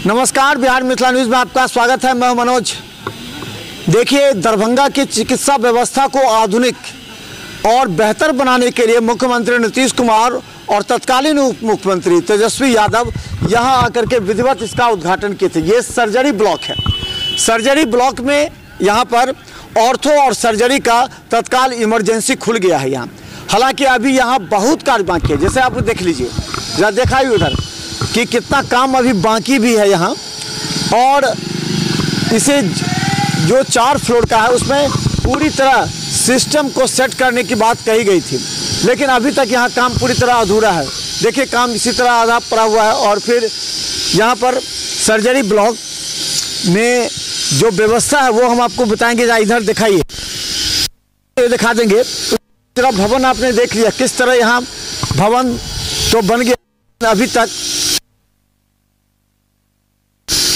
नमस्कार, बिहार मिथिला न्यूज़ में आपका स्वागत है। मैं मनोज। देखिए, दरभंगा की चिकित्सा व्यवस्था को आधुनिक और बेहतर बनाने के लिए मुख्यमंत्री नीतीश कुमार और तत्कालीन उप मुख्यमंत्री तेजस्वी यादव यहां आकर के विधिवत इसका उद्घाटन किए थे। ये सर्जरी ब्लॉक है। सर्जरी ब्लॉक में यहां पर ऑर्थो और सर्जरी का तत्काल इमरजेंसी खुल गया है यहाँ। हालांकि अभी यहाँ बहुत कार्य बाकी है। जैसे आप देख लीजिए, जरा दिखाइए उधर कि कितना काम अभी बाकी भी है यहाँ। और इसे जो 4 फ्लोर का है उसमें पूरी तरह सिस्टम को सेट करने की बात कही गई थी, लेकिन अभी तक यहाँ काम पूरी तरह अधूरा है। देखिए, काम इसी तरह आधा पड़ा हुआ है। और फिर यहाँ पर सर्जरी ब्लॉक में जो व्यवस्था है वो हम आपको बताएंगे। जहाँ इधर दिखाइए, दिखा देंगे। पूरा भवन आपने देख लिया किस तरह यहाँ भवन तो बन गया अभी तक,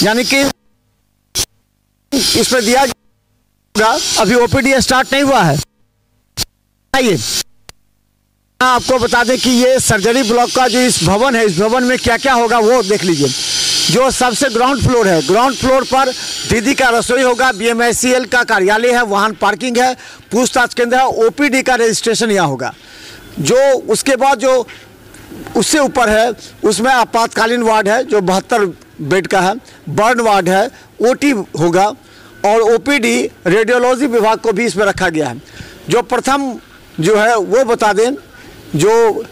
यानी कि इसमें दिया गया। अभी ओपीडी स्टार्ट नहीं हुआ है। आइए आपको बता दें कि ये सर्जरी ब्लॉक का जो इस भवन है, इस भवन में क्या क्या होगा वो देख लीजिए। जो सबसे ग्राउंड फ्लोर है, ग्राउंड फ्लोर पर दीदी का रसोई होगा, BMICL का कार्यालय है, वाहन पार्किंग है, पूछताछ केंद्र है, OPD का रजिस्ट्रेशन यहाँ होगा। जो उसके बाद जो उससे ऊपर है उसमें आपातकालीन वार्ड है जो 72 बेड का है, बर्न वार्ड है, OT होगा और OPD रेडियोलॉजी विभाग को भी इसमें रखा गया है। जो प्रथम जो है वो बता दें, जो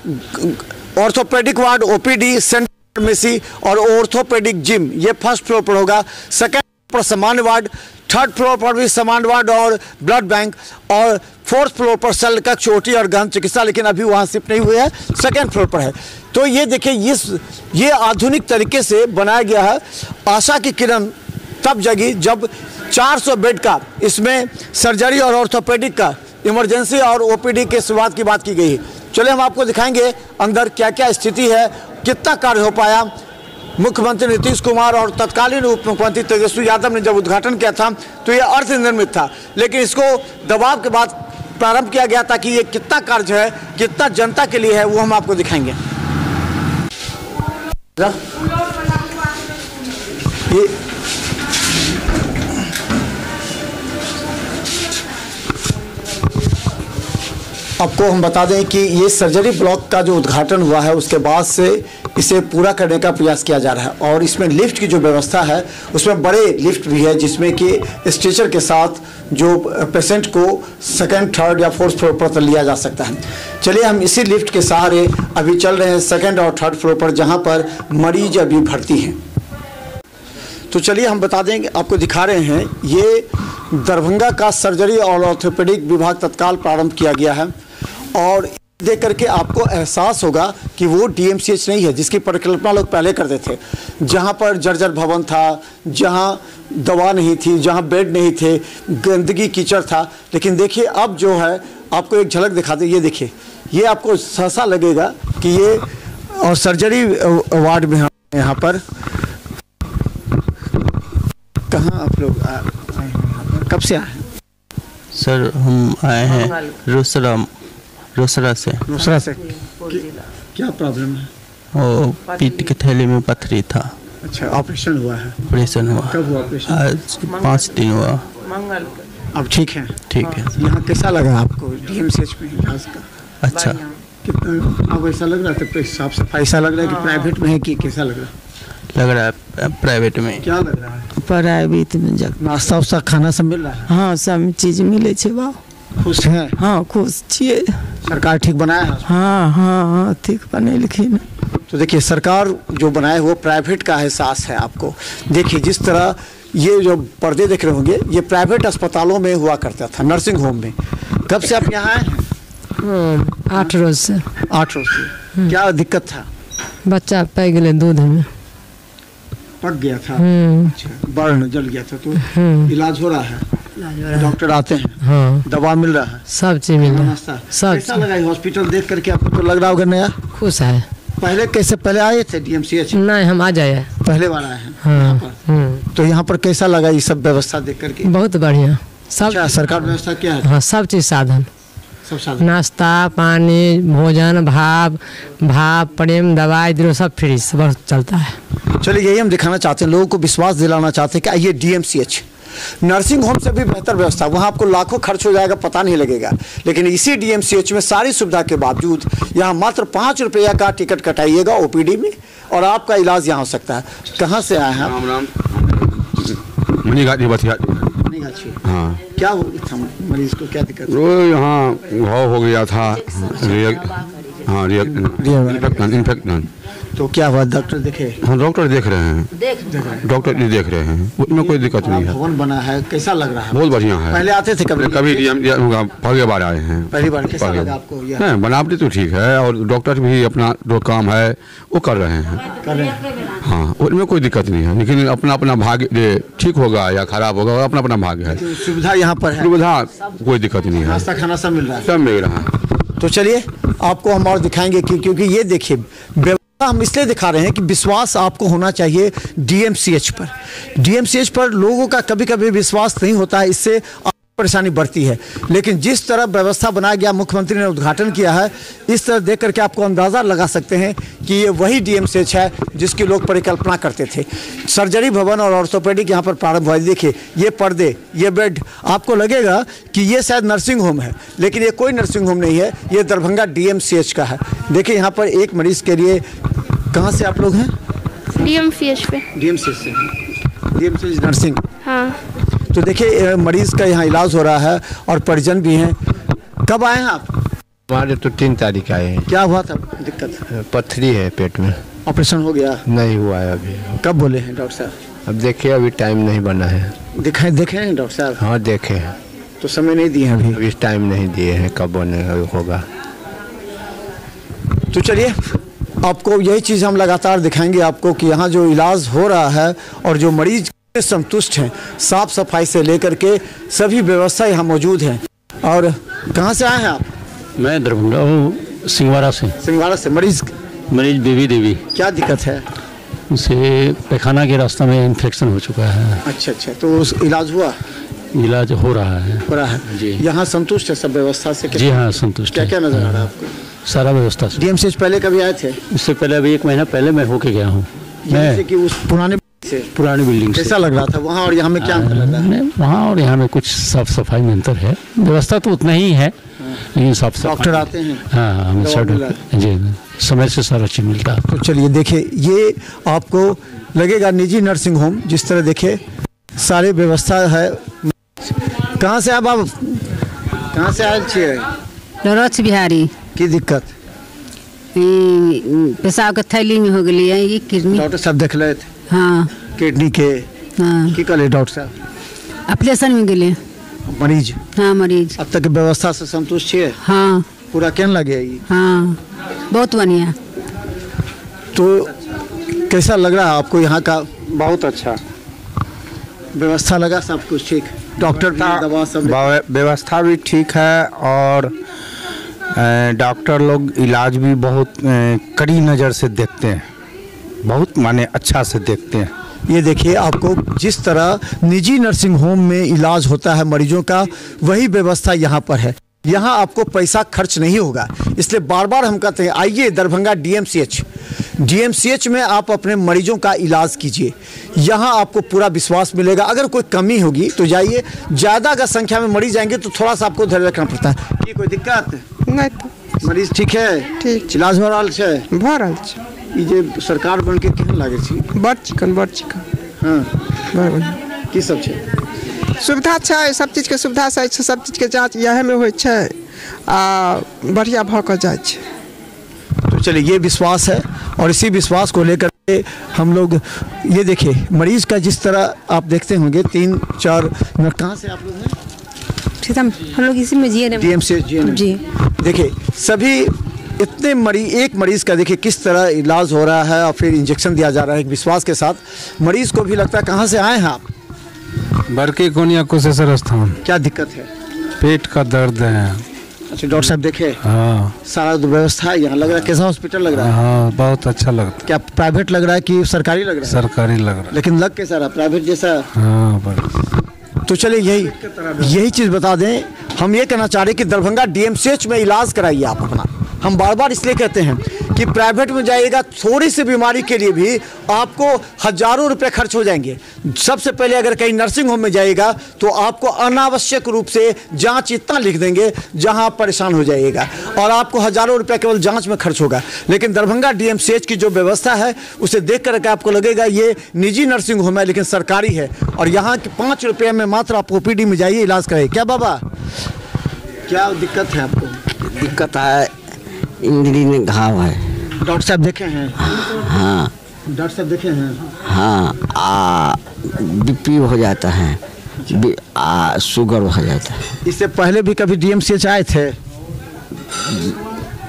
orthopaedic ward, OPD centre pharmacy और ऑर्थोपेडिक जिम ये फर्स्ट फ्लोर पर होगा। सेकेंड पर सामान्य वार्ड, थर्ड फ्लोर पर भी सामान्य वार्ड और ब्लड बैंक, और फोर्थ फ्लोर पर शल्य कक्ष, OT और गहन चिकित्सा, लेकिन अभी वहाँ शिफ्ट नहीं हुए हैं, सेकेंड फ्लोर पर है। तो ये देखिए, ये आधुनिक तरीके से बनाया गया है। आशा की किरण तब जगी जब 400 बेड का इसमें सर्जरी और ऑर्थोपेडिक का इमरजेंसी और OPD के शुरुआत की बात की गई है। चलिए हम आपको दिखाएंगे अंदर क्या क्या स्थिति है, कितना कार्य हो पाया। मुख्यमंत्री नीतीश कुमार और तत्कालीन उप मुख्यमंत्री तेजस्वी यादव ने जब उद्घाटन किया था तो ये अर्थ निर्मित था, लेकिन इसको दबाव के बाद प्रारंभ किया गया था कि ये कितना कार्य है, कितना जनता के लिए है, वो हम आपको दिखाएंगे। ये आपको हम बता दें कि ये सर्जरी ब्लॉक का जो उद्घाटन हुआ है उसके बाद से इसे पूरा करने का प्रयास किया जा रहा है। और इसमें लिफ्ट की जो व्यवस्था है उसमें बड़े लिफ्ट भी है, जिसमें कि स्ट्रेचर के साथ जो पेशेंट को सेकंड, थर्ड या फोर्थ फ्लोर पर लिया जा सकता है। चलिए हम इसी लिफ्ट के सहारे अभी चल रहे हैं सेकंड और थर्ड फ्लोर पर, जहाँ पर मरीज अभी भर्ती हैं। तो चलिए हम बता देंगे, आपको दिखा रहे हैं, ये दरभंगा का सर्जरी और ऑर्थोपेडिक विभाग तत्काल प्रारंभ किया गया है। और देख करके आपको एहसास होगा कि वो DMCH नहीं है जिसकी परिकल्पना लोग पहले करते थे, जहाँ पर जर्जर भवन था, जहाँ दवा नहीं थी, जहाँ बेड नहीं थे, गंदगी कीचड़ था। लेकिन देखिए अब जो है, आपको एक झलक दिखा दे। ये देखिए, ये आपको सहसा लगेगा कि ये और सर्जरी वार्ड में यहाँ पर कहाँ आप लोग आए हैं, कब से आए हैं? सर हम आए हैं रोसड़ा से। क्या प्रॉब्लम है? वो पीठ के थैली में पथरी था। अच्छा, ऑपरेशन हुआ है? ऑपरेशन हुआ। कब हुआ ऑपरेशन? आज 5 दिन हुआ। अब ठीक है? ठीक है। यहाँ कैसा लगा आपको DMCH में इलाज का? अच्छा। कितना अब ऐसा लग रहा है, तो साफ सफाई ऐसा लग रहा है कि प्राइवेट में है कि कैसा लग रहा है? लग रहा है प्राइवेट में। क्या लग रहा है? प्राइवेट में जब नाश्ता उस्ता खाना सब मिल रहा है? हाँ, सब चीज मिले छे। बा खुश हैं? हाँ, खुश छिए। सरकार ठीक बनाया है? हाँ हाँ हाँ, ठीक बनेलखिन। तो देखिए, सरकार जो बनाए वो प्राइवेट का एहसास है आपको। देखिए जिस तरह ये जो पर्दे देख रहे होंगे, ये प्राइवेट अस्पतालों में हुआ करता था, नर्सिंग होम में। कब से आप यहाँ आए हैं? 8 रोज से। 8 रोज से। क्या दिक्कत था? बच्चा पै गए दूध में, पक गया था। अच्छा, बर्न जल गया था। तो इलाज हो रहा है? डॉक्टर आते हैं? हाँ। दवा मिल रहा है? सब चीज मिल रहा है। सब। कैसा लगा हॉस्पिटल देख करके आपको? तो लग रहा होगा नया? खुश है। पहले कैसे, पहले आए थे DMCH? नहीं, हम आ जाए पहले बार आए हैं। हाँ। तो यहाँ पर कैसा लगा ये सब व्यवस्था देख करके? बहुत बढ़िया। सब अच्छा, सरकार व्यवस्था क्या है? हाँ, सब चीज साधन सब साधन। नाश्ता पानी भोजन भाप प्रेम दवाई दिलो सब फ्री सब चलता है। चलिए यही हम दिखाना चाहते हैं, लोगों को विश्वास दिलाना चाहते हैं कि आइए DMCH नर्सिंग होम से भी बेहतर व्यवस्था। वहाँ आपको लाखों खर्च हो जाएगा, पता नहीं लगेगा, लेकिन इसी DMCH में सारी सुविधा के बावजूद यहाँ मात्र 5 रुपया का टिकट कटाइएगा OPD में और आपका इलाज यहाँ हो सकता है। कहाँ से आए हैं आप? राम राम मनीगाछी बथिया। हाँ, क्या हो था मरीज को, क्या दिक्कत? वो यहाँ घाव हो गया था, इन्फेक्शन। तो क्या हुआ, डॉक्टर देखे? हाँ, डॉक्टर देख रहे हैं, डॉक्टर जी देख रहे हैं, उसमें कोई दिक्कत नहीं है। भवन बना है, कैसा लग रहा है? बहुत बढ़िया है। पहले आते थे कभी? पहली बार आए हैं। पहली बार कैसा लगा आपको? नहीं, बनावटी तो ठीक है और डॉक्टर भी अपना जो काम है वो कर रहे हैं। हाँ, उसमें कोई दिक्कत नहीं है, लेकिन अपना अपना भाग्य ठीक होगा या खराब होगा, अपना अपना भाग्य है। सुविधा यहाँ पर है, सुविधा कोई दिक्कत नहीं है, नाश्ता खाना सब मिल रहा है, सब मिल रहा है। तो चलिए आपको हम और दिखाएंगे क्योंकि ये देखिए व्यवस्था हम इसलिए दिखा रहे हैं कि विश्वास आपको होना चाहिए DMCH पर। DMCH पर लोगों का कभी कभी विश्वास नहीं होता है, इससे परेशानी बढ़ती है, लेकिन जिस तरह व्यवस्था बनाया गया, मुख्यमंत्री ने उद्घाटन किया है, इस तरह देख करके आपको अंदाज़ा लगा सकते हैं कि ये वही DMCH है जिसकी लोग परिकल्पना करते थे। सर्जरी भवन और ऑर्थोपेडिक यहाँ पर प्रारंभ हुआ। देखिए ये पर्दे, ये बेड, आपको लगेगा कि ये शायद नर्सिंग होम है, लेकिन ये कोई नर्सिंग होम नहीं है, ये दरभंगा DMCH का है। देखिए यहाँ पर एक मरीज के लिए, कहाँ से आप लोग हैं? DMCH पे। DMCH से, DMCH नर्सिंग। हाँ, तो देखिए मरीज का यहाँ इलाज हो रहा है और परिजन भी हैं। कब आए हैं आप? हमारे तो 3 तारीख आए हैं। क्या हुआ था दिक्कत? पथरी है पेट में। ऑपरेशन हो गया? नहीं हुआ है अभी। कब बोले हैं डॉक्टर साहब? अब देखिए, अभी टाइम नहीं बना है। देखे हैं डॉक्टर साहब? हाँ देखे हैं। तो समय नहीं दिए हैं अभी? अभी टाइम नहीं दिए हैं, कब बने होगा। तो चलिए आपको यही चीज़ हम लगातार दिखाएंगे आपको कि यहाँ जो इलाज हो रहा है और जो मरीज संतुष्ट हैं, साफ सफाई से लेकर के सभी व्यवस्था यहाँ मौजूद है। और कहाँ से आए हैं आप? मैं दरभंगा हूँ, सिंहवाड़ा से। सिंहवाड़ा से। मरीज बेबी देवी। क्या दिक्कत है? उसे पैखाना के रास्ता में इन्फेक्शन हो चुका है। अच्छा, तो उस इलाज हुआ? इलाज हो रहा है जी। यहाँ संतुष्ट है सब व्यवस्था से? जी हाँ, संतुष्ट। क्या नजर आ रहा है आपको? सारा व्यवस्था से। DMCH पहले कभी आए थे? इससे पहले अभी 1 महीना पहले मैं होके गया हूँ। जैसे कि उस पुरानी बिल्डिंग कैसा लग रहा था वहाँ और यहाँ में? क्या अंतर लगा? वहाँ और यहाँ में कुछ साफ सफाई में अंतर है, व्यवस्था तो उतना ही है, लेकिन साफ सफाई। डॉक्टर आते हैं? हाँ, हमें जी समय से सारा चीज मिलता है। तो चलिए देखिए, ये आपको लगेगा निजी नर्सिंग होम जिस तरह देखे सारी व्यवस्था है। कहाँ से आप कहाँ से आए छे? नरोच बिहारी। की दिक्कत? पेशाब के थैली में हो गई है ये किडनी। डॉक्टर साहब देख ले थे? हाँ, किडनी के। हाँ, की कले डॉक्टर साहब? ऑपरेशन में गए मरीज? हाँ, मरीज। अब तक व्यवस्था से संतुष्ट है? हाँ, पूरा केन लगे? हाँ, बहुत बढ़िया। तो कैसा लग रहा है आपको यहाँ का? बहुत अच्छा व्यवस्था लगा, सब कुछ ठीक? डॉक्टर भी, दवा सब? व्यवस्था भी ठीक है और डॉक्टर लोग इलाज भी बहुत कड़ी नज़र से देखते हैं, बहुत माने अच्छा से देखते हैं। ये देखिए आपको जिस तरह निजी नर्सिंग होम में इलाज होता है मरीजों का, वही व्यवस्था यहाँ पर है। यहाँ आपको पैसा खर्च नहीं होगा, इसलिए बार बार हम कहते हैं आइए दरभंगा DMCH में आप अपने मरीजों का इलाज कीजिए। यहाँ आपको पूरा विश्वास मिलेगा। अगर कोई कमी होगी तो जाइए, ज़्यादा अगर संख्या में मरीज आएंगे तो थोड़ा सा आपको धैर्य रखना पड़ता है। ये कोई दिक्कत नहीं? तो मरीज ठीक है? ठीक, इलाज हो रहा है? भऽ रहल छै। ई जे सरकार बन के केहन लागे छी? बड़ चिकन। हाँ, बड़ बढ़िया। की सब छै? सुविधा छै, सब चीज के सुविधा छै, सब चीज के जांच यहे में होइ छै आ बढ़िया भऽ कऽ जाइ छै। तो चलिए ये विश्वास है और इसी विश्वास को लेकर के हम लोग ये देखिए मरीज का जिस तरह आप देखते होंगे 3-4 मिनट। कहाँ से आप लोग हैं? ठीक, हम लोग इसी में जिए DMCH जी। देखिए सभी इतने एक मरीज का देखिए किस तरह इलाज हो रहा है और फिर इंजेक्शन दिया जा रहा है एक विश्वास के साथ। मरीज को भी लगता है कहाँ से आए हैं आप? बरके कोनिया कुशेश्वर स्थान। क्या दिक्कत है? पेट का दर्द है। अच्छा, डॉक्टर साहब देखे? हाँ, सारा व्यवस्था है यहाँ। लग रहा है कैसा हॉस्पिटल लग रहा है? हाँ, बहुत अच्छा लगता है। क्या प्राइवेट लग रहा है कि सरकारी लग रहा है? सरकारी लग रहा है, लेकिन लग कैसा रहा? प्राइवेट जैसा? हाँ। तो चलिए यही चीज़ बता दें, हम ये कहना चाह रहे हैं कि दरभंगा DMCH में इलाज कराइए आप अपना। हम बार बार इसलिए कहते हैं कि प्राइवेट में जाइएगा, थोड़ी सी बीमारी के लिए भी आपको हजारों रुपए खर्च हो जाएंगे। सबसे पहले अगर कहीं नर्सिंग होम में जाइएगा तो आपको अनावश्यक रूप से जांच इतना लिख देंगे जहां आप परेशान हो जाइएगा और आपको हजारों रुपए केवल जांच में खर्च होगा। लेकिन दरभंगा DMCH की जो व्यवस्था है उसे देख करके आपको लगेगा ये निजी नर्सिंग होम है लेकिन सरकारी है, और यहाँ के 5 रुपये में मात्र आप OPD में जाइए, इलाज कराइए। क्या बाबा, क्या दिक्कत है आपको? दिक्कत है, इंजरी में घाव है। डॉक्टर साहब देखे हैं? हाँ। डॉक्टर साहब देखे हैं? हाँ। BP हो जाता है, शुगर हो जाता है। इससे पहले भी कभी DMCH आए थे?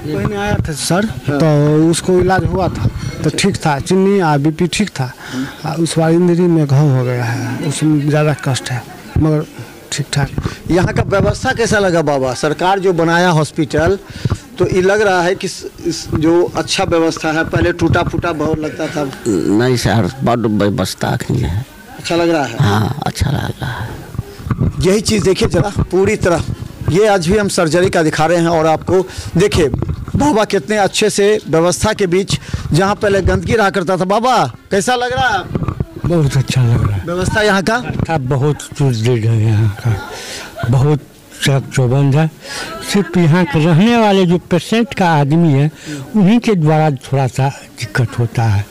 कोई नहीं आया था सर, तो उसको इलाज हुआ था तो ठीक था, चीनी BP ठीक था। उस बार इंजरी में घाव हो गया है, उसमें ज़्यादा कष्ट है, मगर ठीक ठाक। यहाँ का व्यवस्था कैसा लगा बाबा? सरकार जो बनाया हॉस्पिटल, तो ये लग रहा है कि इस जो अच्छा व्यवस्था है, पहले टूटा फूटा बहुत लगता था। नहीं सर, बहुत व्यवस्था है। अच्छा लग रहा है? हाँ, अच्छा लग रहा है। यही चीज़ देखिए जरा पूरी तरह, ये आज भी हम सर्जरी का दिखा रहे हैं और आपको देखिए बाबा कितने अच्छे से व्यवस्था के बीच, जहाँ पहले गंदगी रहा करता था। बाबा कैसा लग रहा है? बहुत अच्छा लग रहा है व्यवस्था यहाँ का। बहुत सुदृढ़ है यहाँ का, बहुत सड़क चौबंद है। सिर्फ यहाँ के रहने वाले जो पेशेंट का आदमी है उन्हीं के द्वारा थोड़ा सा दिक्कत होता है।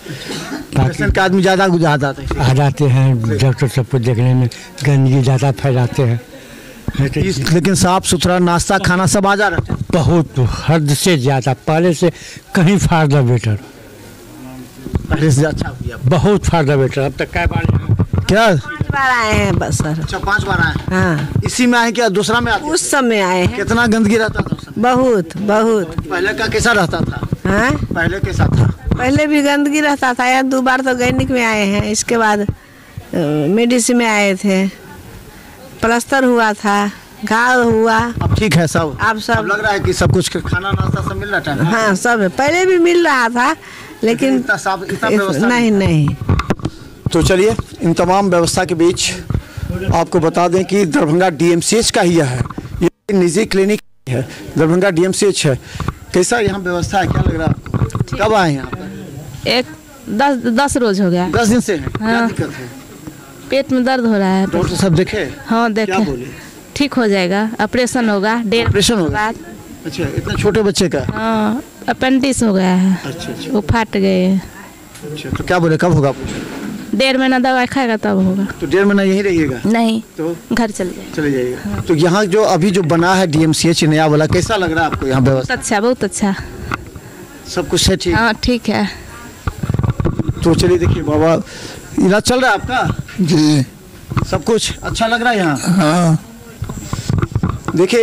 पेशेंट का आदमी ज़्यादा आ जाते हैं डॉक्टर सबको देखने में, गंदगी ज़्यादा फैलाते हैं। लेकिन साफ सुथरा नाश्ता खाना सब आ जा रहा है। बहुत हद से ज़्यादा, पहले से कहीं फायदा बेटर, पहले से अच्छा हो गया, बहुत फायदा बेटर। अब तक क्या क्या 5 बार आए हैं बस सर। अच्छा 5 बार आए? हाँ। इसी में आए क्या दूसरा में आते? उस समय आए हैं। कितना गंदगी रहता था उस समय? बहुत बहुत। पहले का कैसा रहता था? हाँ? पहले कैसा था? पहले भी गंदगी रहता था यार। 2 बार तो गैनिक में आए हैं, इसके बाद मेडिसिन में आए थे, प्लास्टर हुआ था, घाव हुआ। अब ठीक है सब? अब सब लग रहा है कि सब कुछ खाना नाश्ता सब मिल रहा है? हाँ सब, पहले भी मिल रहा था लेकिन नहीं। तो चलिए इन तमाम व्यवस्था के बीच आपको बता दें कि दरभंगा DMCH का ही है, ये निजी क्लिनिक है, दरभंगा DMCH है। कैसा यहाँ व्यवस्था है, क्या लग रहा है आपको? कब आए यहाँ पर? 10 रोज हो गया। 10 दिन से है? हाँ। क्या दिक्कत है? पेट में दर्द हो रहा है। डॉक्टर साहब देखे? हाँ देखे। क्या बोले? ठीक हो जाएगा, ऑपरेशन होगा। ऑपरेशन होगा? अच्छा, इतना छोटे बच्चे का? हाँ, अपेंडिक्स हो गया है। अच्छा। वो फट गए। अच्छा, तो क्या बोले, कब होगा? 1.5 महीना दवाई खाएगा तब होगा। तो 1.5 महीना यहीं रहिएगा? नहीं, तो घर चले जाइएगा। हाँ। तो यहाँ जो अभी जो बना है DMCH नया वाला, कैसा लग रहा है आपको यहाँ व्यवस्था? बहुत अच्छा सब कुछ है? ठीक। हाँ ठीक है। तो चलिए देखिए बाबा, इलाज चल रहा है आपका? जी। सब कुछ अच्छा लग रहा है यहाँ? हाँ। देखिए